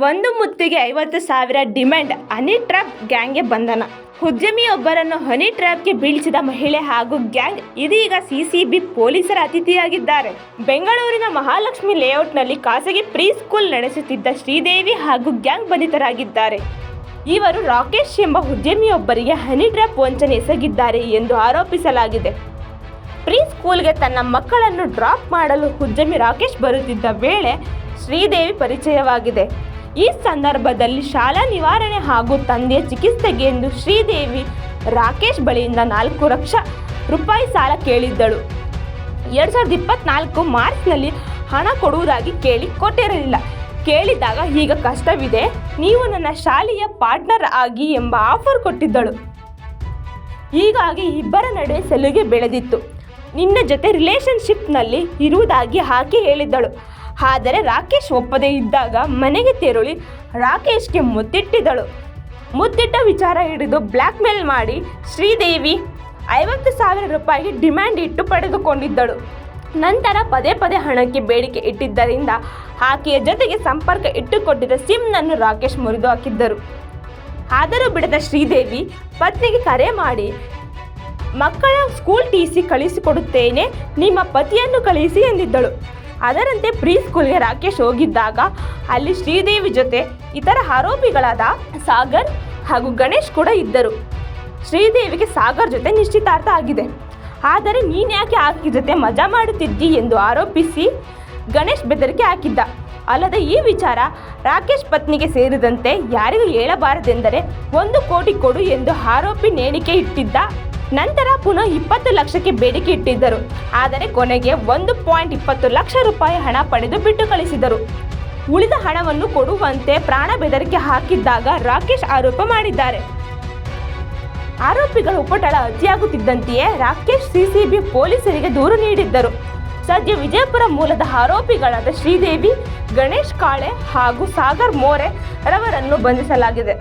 ಒಂದು ಮುತ್ತಿಗೆ 50,000 demand. Honey trap ಗ್ಯಾಂಗ್ಗೆ ಬಂಧನ. ಉದ್ಯಮಿಯೊಬ್ಬರನ್ನು ಹನಿ ಟ್ರ್ಯಾಪ್ಗೆ ಬೀಳಿಸಿದ ಮಹಿಳೆ ಹಾಗೂ ಗ್ಯಾಂಗ್ ಇದೀಗ ಸಿಸಿಬಿ ಪೊಲೀಸರ ಅತಿಥಿಯಾಗಿದ್ದಾರೆ. ಬೆಂಗಳೂರಿನ ಮಹಾಲಕ್ಷ್ಮಿ ಲೇಔಟ್ನಲ್ಲಿ ಖಾಸಗಿ ಪ್ರೀ ಸ್ಕೂಲ್ ನಡೆಸುತ್ತಿದ್ದ ಶ್ರೀದೇವಿ ಹಾಗೂ ಗ್ಯಾಂಗ್ ಬಂಧಿತರಾಗಿದ್ದಾರೆ. ಇವರು ರಾಕೇಶ್ ಎಂಬ ಉದ್ಯಮಿಯೊಬ್ಬರಿಗೆ ಹನಿ ಟ್ರ್ಯಾಪ್ ವಂಚನೆ ಎಸಗಿದ್ದಾರೆ ಎಂದು ಆರೋಪಿಸಲಾಗಿದೆ. ಪ್ರೀ ಸ್ಕೂಲ್ಗೆ ತನ್ನ ಮಕ್ಕಳನ್ನು ಡ್ರಾಪ್ ಮಾಡಲು ಉದ್ಯಮಿ ರಾಕೇಶ್ ಬರುತ್ತಿದ್ದ ವೇಳೆ ಶ್ರೀದೇವಿ ಪರಿಚಯವಾಗಿದೆ. ಈ ಸಂದರ್ಭದಲ್ಲಿ ಶಾಲಾ ನಿವಾರಣೆ ಹಾಗೂ ತಂದೆಯ ಚಿಕಿತ್ಸೆಗೆ ಎಂದು ಶ್ರೀದೇವಿ ರಾಕೇಶ್ ಬಳಿಯಿಂದ 4 ಲಕ್ಷ ರೂಪಾಯಿ ಸಾಲ ಕೇಳಿದ್ದಳು. 2024 ಮಾರ್ಚ್ನಲ್ಲಿ ಹಣ ಕೊಡುವುದಾಗಿ ಕೇಳಿ ಕೊಟ್ಟಿರಲಿಲ್ಲ. ಕೇಳಿದಾಗ ಈಗ ಕಷ್ಟವಿದೆ, ನೀವು ನನ್ನ ಶಾಲೆಯ ಪಾರ್ಟ್ನರ್ ಆಗಿ ಎಂಬ ಆಫರ್ ಕೊಟ್ಟಿದ್ದಳು. ಹೀಗಾಗಿ ಇಬ್ಬರ ನಡುವೆ ಸಲುಗೆ ಬೆಳೆದಿತ್ತು. ನಿನ್ನ ಜೊತೆ ರಿಲೇಶನ್ಶಿಪ್ನಲ್ಲಿ ಇರುವುದಾಗಿ ಆಕೆ ಹೇಳಿದ್ದಳು. ಆದರೆ ರಾಕೇಶ್ ಒಪ್ಪದೇ ಇದ್ದಾಗ ಮನೆಗೆ ತೆರಳಿ ರಾಕೇಶ್ಗೆ ಮುತ್ತಿಟ್ಟಿದ್ದಳು. ಮುತ್ತಿಟ್ಟ ವಿಚಾರ ಹಿಡಿದು ಬ್ಲ್ಯಾಕ್ ಮೇಲ್ ಮಾಡಿ ಶ್ರೀದೇವಿ 50,000 ರೂಪಾಯಿಗೆ ಡಿಮ್ಯಾಂಡ್ ಇಟ್ಟು ಪಡೆದುಕೊಂಡಿದ್ದಳು. ನಂತರ ಪದೇ ಪದೇ ಹಣಕ್ಕೆ ಬೇಡಿಕೆ ಇಟ್ಟಿದ್ದರಿಂದ ಆಕೆಯ ಜೊತೆಗೆ ಸಂಪರ್ಕ ಇಟ್ಟುಕೊಂಡಿದ್ದ ಸಿಮ್ನನ್ನು ರಾಕೇಶ್ ಮುರಿದು ಹಾಕಿದ್ದರು. ಆದರೂ ಬಿಡದ ಶ್ರೀದೇವಿ ಪತ್ನಿಗೆ ಕರೆ ಮಾಡಿ ಮಕ್ಕಳ ಸ್ಕೂಲ್ ಟಿಸಿ ಕಳಿಸಿಕೊಡುತ್ತೇನೆ, ನಿಮ್ಮ ಪತಿಯನ್ನು ಕಳಿಸಿ ಎಂದಿದ್ದಳು. ಅದರಂತೆ ಪ್ರೀ ಸ್ಕೂಲ್ಗೆ ರಾಕೇಶ್ ಹೋಗಿದ್ದಾಗ ಅಲ್ಲಿ ಶ್ರೀದೇವಿ ಜೊತೆ ಇತರ ಆರೋಪಿಗಳಾದ ಸಾಗರ್ ಹಾಗೂ ಗಣೇಶ್ ಕೂಡ ಇದ್ದರು. ಶ್ರೀದೇವಿಗೆ ಸಾಗರ್ ಜೊತೆ ನಿಶ್ಚಿತಾರ್ಥ ಆಗಿದೆ. ಆದರೆ ನೀನ್ಯಾಕೆ ಆಕೆ ಜೊತೆ ಮಜಾ ಮಾಡುತ್ತಿದ್ದಿ ಎಂದು ಆರೋಪಿಸಿ ಗಣೇಶ್ ಬೆದರಿಕೆ ಹಾಕಿದ್ದ. ಅಲ್ಲದೆ ಈ ವಿಚಾರ ರಾಕೇಶ್ ಪತ್ನಿಗೆ ಸೇರಿದಂತೆ ಯಾರಿಗೂ ಹೇಳಬಾರದೆಂದರೆ 1 ಕೋಟಿ ಕೊಡು ಎಂದು ಆರೋಪಿ ನೇಣಿಕೆ ಇಟ್ಟಿದ್ದ. ನಂತರ ಪುನಃ 20 ಲಕ್ಷಕ್ಕೆ ಬೇಡಿಕೆ ಇಟ್ಟಿದ್ದರು. ಆದರೆ ಕೊನೆಗೆ 1.20 ಲಕ್ಷ ರೂಪಾಯಿ ಹಣ ಪಡೆದು ಬಿಟ್ಟು ಕಳಿಸಿದರು. ಉಳಿದ ಹಣವನ್ನು ಕೊಡುವಂತೆ ಪ್ರಾಣ ಬೆದರಿಕೆ ಹಾಕಿದ್ದಾಗ ರಾಕೇಶ್ ಆರೋಪ ಮಾಡಿದ್ದಾರೆ. ಆರೋಪಿಗಳ ಉಪಟಳ ಅತಿಯಾಗುತ್ತಿದ್ದಂತೆಯೇ ರಾಕೇಶ್ ಸಿಸಿಬಿ ಪೊಲೀಸರಿಗೆ ದೂರು ನೀಡಿದ್ದರು. ಸದ್ಯ ವಿಜಯಪುರ ಮೂಲದ ಆರೋಪಿಗಳಾದ ಶ್ರೀದೇವಿ, ಗಣೇಶ್ ಕಾಳೆ ಹಾಗೂ ಸಾಗರ್ ಮೋರೆ ರವರನ್ನು ಬಂಧಿಸಲಾಗಿದೆ.